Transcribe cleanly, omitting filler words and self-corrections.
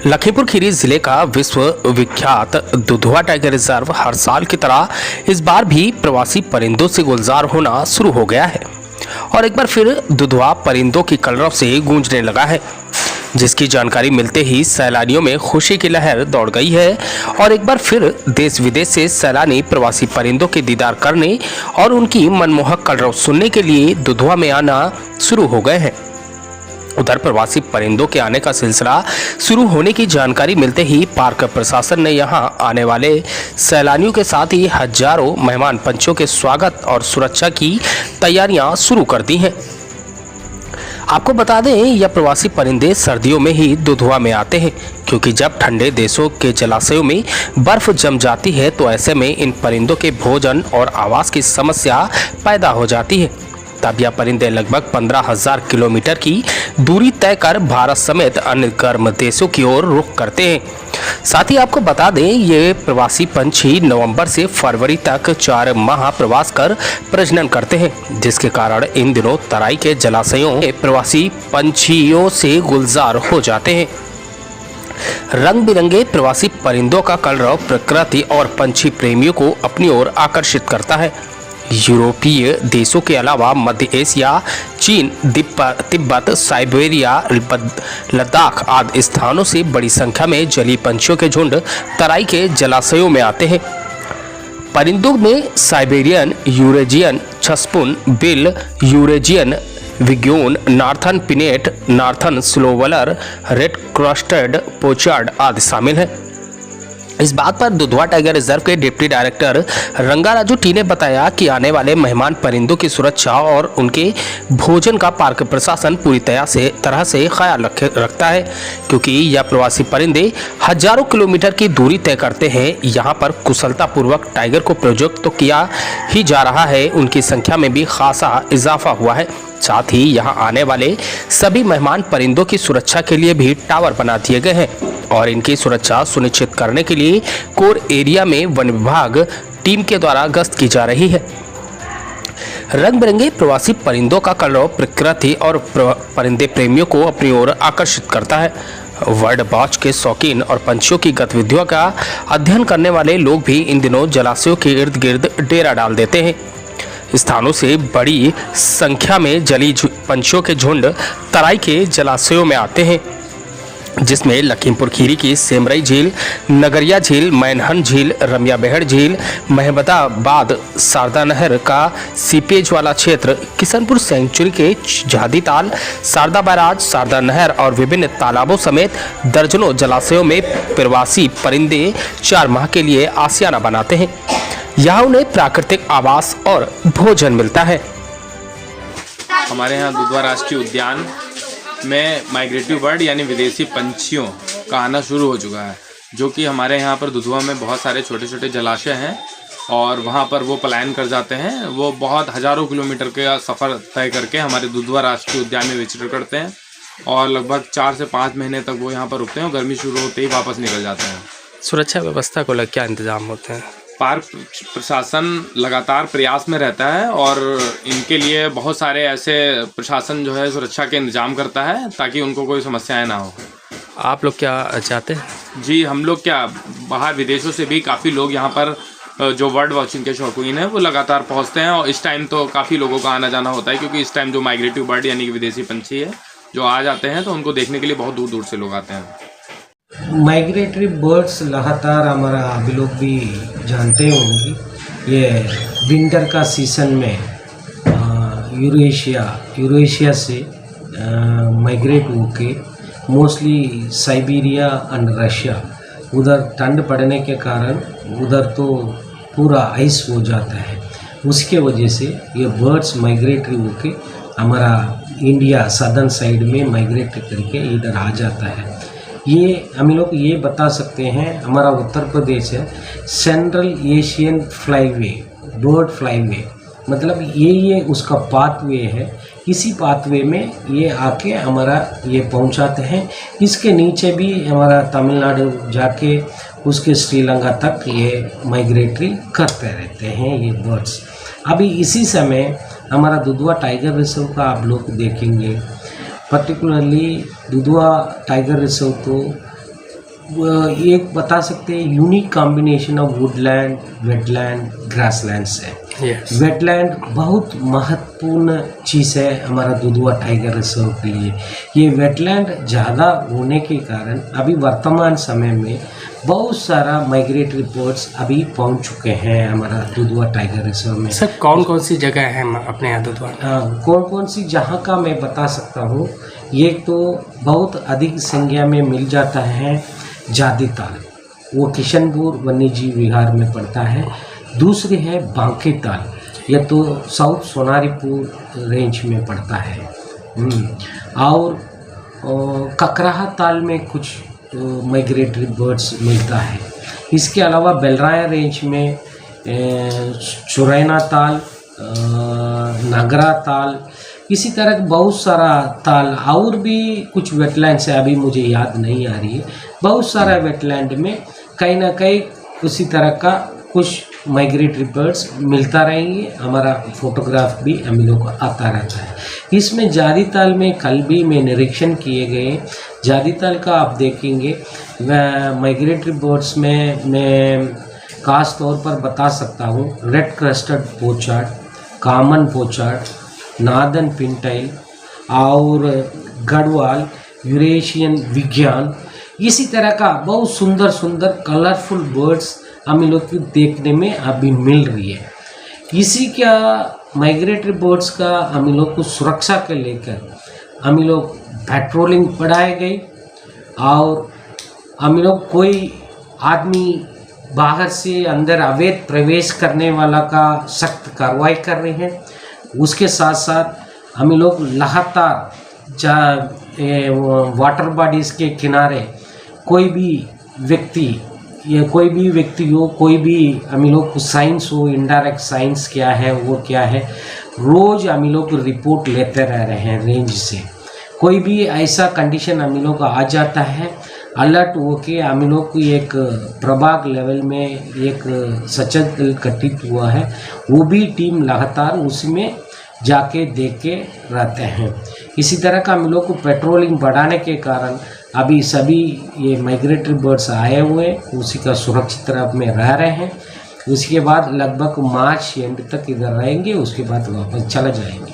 लखीमपुर खीरी जिले का विश्व विख्यात दुधवा टाइगर रिजर्व हर साल की तरह इस बार भी प्रवासी परिंदों से गुलजार होना शुरू हो गया है और एक बार फिर दुधवा परिंदों की कलरव से गूंजने लगा है, जिसकी जानकारी मिलते ही सैलानियों में खुशी की लहर दौड़ गई है और एक बार फिर देश विदेश से सैलानी प्रवासी परिंदों के दीदार करने और उनकी मनमोहक कलरव सुनने के लिए दुधवा में आना शुरू हो गए हैं। उधर प्रवासी परिंदों के आने का सिलसिला शुरू होने की जानकारी मिलते ही पार्क प्रशासन ने यहां आने वाले सैलानियों के साथ ही हजारों मेहमान पंछियों के स्वागत और सुरक्षा की तैयारियां शुरू कर दी हैं। आपको बता दें, यह प्रवासी परिंदे सर्दियों में ही दुधवा में आते हैं, क्योंकि जब ठंडे देशों के जलाशयों में बर्फ जम जाती है तो ऐसे में इन परिंदों के भोजन और आवास की समस्या पैदा हो जाती है। तब यह परिंदे लगभग 15,000 किलोमीटर की दूरी तय कर भारत समेत अन्य गर्म देशों की ओर रुख करते हैं। साथ ही आपको बता दें, ये प्रवासी पंछी नवंबर से फरवरी तक 4 माह प्रवास कर प्रजनन करते हैं, जिसके कारण इन दिनों तराई के जलाशयों में प्रवासी पंछियों से गुलजार हो जाते हैं। रंग बिरंगे प्रवासी परिंदों का कलरव प्रकृति और पंछी प्रेमियों को अपनी ओर आकर्षित करता है। यूरोपीय देशों के अलावा मध्य एशिया, चीन, तिब्बत, साइबेरिया, लद्दाख आदि स्थानों से बड़ी संख्या में जलीय पंछियों के झुंड तराई के जलाशयों में आते हैं। परिंदों में Siberian, Eurasian spoonbill, Eurasian wigeon, northern pintail, northern shoveler, red crested pochard आदि शामिल हैं। इस बात पर दुधवा टाइगर रिजर्व के डिप्टी डायरेक्टर रंगाराजू टी ने बताया कि आने वाले मेहमान परिंदों की सुरक्षा और उनके भोजन का पार्क प्रशासन पूरी तरह से ख्याल रखता है, क्योंकि यह प्रवासी परिंदे हजारों किलोमीटर की दूरी तय करते हैं। यहाँ पर कुशलतापूर्वक टाइगर को प्रोजेक्ट तो किया ही जा रहा है, उनकी संख्या में भी खासा इजाफा हुआ है। साथ ही यहाँ आने वाले सभी मेहमान परिंदों की सुरक्षा के लिए भी टावर बना दिए गए हैं और इनकी सुरक्षा सुनिश्चित करने के लिए कोर एरिया में वन विभाग टीम के द्वारा गश्त की जा रही है। रंग बिरंगे प्रवासी परिंदों का कलरव प्रकृति और परिंदे प्रेमियों को अपनी ओर आकर्षित करता है। बर्ड वॉच के शौकीन और पंछियों की गतिविधियों का अध्ययन करने वाले लोग भी इन दिनों जलाशयों के इर्द गिर्द डेरा डाल देते हैं। स्थानों से बड़ी संख्या में जलीय पंछियों के झुंड तराई के जलाशयों में आते हैं, जिसमें लखीमपुर खीरी की सेमरई झील, नगरिया झील, मैनहन झील, रमिया बेहड़ झील, महमदाबाद शारदा नहर का सीपेज वाला क्षेत्र, किशनपुर सेंचुरी के जहादी ताल, शारदा बैराज, शारदा नहर और विभिन्न तालाबों समेत दर्जनों जलाशयों में प्रवासी परिंदे 4 माह के लिए आशियाना बनाते हैं। यहाँ उन्हें प्राकृतिक आवास और भोजन मिलता है। हमारे यहाँ दुधवा राष्ट्रीय उद्यान में माइग्रेटिव बर्ड यानी विदेशी पंछियों का आना शुरू हो चुका है, जो कि हमारे यहाँ पर दुधवा में बहुत सारे छोटे छोटे जलाशय हैं और वहाँ पर वो पलायन कर जाते हैं। वो बहुत हज़ारों किलोमीटर का सफ़र तय करके हमारे दुधवा राष्ट्रीय उद्यान में विचरण करते हैं और लगभग 4 से 5 महीने तक वो यहाँ पर रुकते हैं और गर्मी शुरू होते ही वापस निकल जाते हैं। सुरक्षा व्यवस्था को लेकर क्या इंतजाम होते हैं? पार्क प्रशासन लगातार प्रयास में रहता है और इनके लिए बहुत सारे ऐसे प्रशासन जो है सुरक्षा के इंतजाम करता है ताकि उनको कोई समस्याएं ना हो। आप लोग क्या चाहते हैं? जी, हम लोग क्या, बाहर विदेशों से भी काफ़ी लोग यहाँ पर जो बर्ड वॉचिंग के शौकीन हैं वो लगातार पहुँचते हैं और इस टाइम तो काफ़ी लोगों का आना जाना होता है, क्योंकि इस टाइम जो माइग्रेटिव बर्ड यानी कि विदेशी पंछी है जो आ जाते हैं तो उनको देखने के लिए बहुत दूर दूर से लोग आते हैं। माइग्रेटरी बर्ड्स लगातार हमारा अभी लोग भी जानते होंगे, ये विंटर का सीज़न में यूरेशिया से माइग्रेट होके मोस्टली साइबेरिया एंड रशिया, उधर ठंड पड़ने के कारण उधर तो पूरा आइस हो जाता है। उसके वजह से ये बर्ड्स माइग्रेटरी होके हमारा इंडिया सदर्न साइड में माइग्रेट करके इधर आ जाता है। ये हम लोग ये बता सकते हैं, हमारा उत्तर प्रदेश है central Asian flyway, bird flyway, मतलब ये उसका पाथवे है। इसी पाथवे में ये आके हमारा ये पहुंचाते हैं। इसके नीचे भी हमारा तमिलनाडु जाके उसके श्रीलंका तक ये माइग्रेटरी करते रहते हैं ये बर्ड्स। अभी इसी समय हमारा दुधवा टाइगर रिजर्व का आप लोग देखेंगे, पर्टिकुलरली दुधवा टाइगर रिजर्व तो एक बता सकते हैं unique combination of Woodland, wetland, grasslands है। वेटलैंड बहुत महत्वपूर्ण चीज़ है हमारा दुधवा टाइगर रिजर्व के लिए। ये वेटलैंड ज़्यादा होने के कारण अभी वर्तमान समय में बहुत सारा माइग्रेटरी बर्ड्स अभी पहुंच चुके हैं हमारा दुधवा टाइगर रिजर्व में। सर कौन कौन सी जगह है अपने यहाँ दुधवा? कौन कौन सी जहाँ का मैं बता सकता हूँ। ये तो बहुत अधिक संख्या में मिल जाता है जादी ताल, वो किशनपुर वन्यजीव विहार में पड़ता है। दूसरी है बांके ताल, यह तो साउथ सोनारीपुर रेंज में पड़ता है। और ककराहा ताल में कुछ माइग्रेटरी बर्ड्स मिलता है। इसके अलावा बेलराया रेंज में चुरैना ताल, नागरा ताल, इसी तरह बहुत सारा ताल और भी कुछ वेटलैंड्स है, अभी मुझे याद नहीं आ रही है। बहुत सारा वेटलैंड में कहीं ना कहीं उसी तरह का कुछ माइग्रेटरी बर्ड्स मिलता रहेंगे। हमारा फोटोग्राफ भी हम लोग को आता रहता है। इसमें जादी ताल में कल भी मैं निरीक्षण किए गए। जादी ताल का आप देखेंगे माइग्रेटरी बर्ड्स में मैं खास तौर पर बता सकता हूँ red crested pochard, common pochard, northern pintail और गढ़वाल, यूरेशियन विज्ञान, इसी तरह का बहुत सुंदर सुंदर कलरफुल बर्ड्स हम लोग को देखने में अभी मिल रही है। इसी क्या माइग्रेटरी बर्ड्स का हम लोग को सुरक्षा के लेकर हम लोग पेट्रोलिंग बढ़ाए गई और हम लोग कोई आदमी बाहर से अंदर अवैध प्रवेश करने वाला का सख्त कार्रवाई कर रहे हैं। उसके साथ साथ हम लोग लगातार वाटर बॉडीज़ के किनारे कोई भी व्यक्ति या कोई भी व्यक्ति हो, कोई भी हम लोग को साइंस हो, इनडायरेक्ट साइंस क्या है वो क्या है, रोज़ हम लोग रिपोर्ट लेते रह रहे हैं रेंज से। कोई भी ऐसा कंडीशन हम लोग आ जाता है, अलर्ट होके हम लोग को एक प्रभाग लेवल में एक सचल गठित हुआ है, वो भी टीम लगातार उसमें जाके देख के रहते हैं। इसी तरह का हम लोग को पेट्रोलिंग बढ़ाने के कारण अभी सभी ये माइग्रेटरी बर्ड्स आए हुए उसी का सुरक्षित तरफ में रह रहे हैं। उसके बाद लगभग मार्च एंड तक इधर रहेंगे, उसके बाद वापस चला जाएंगे।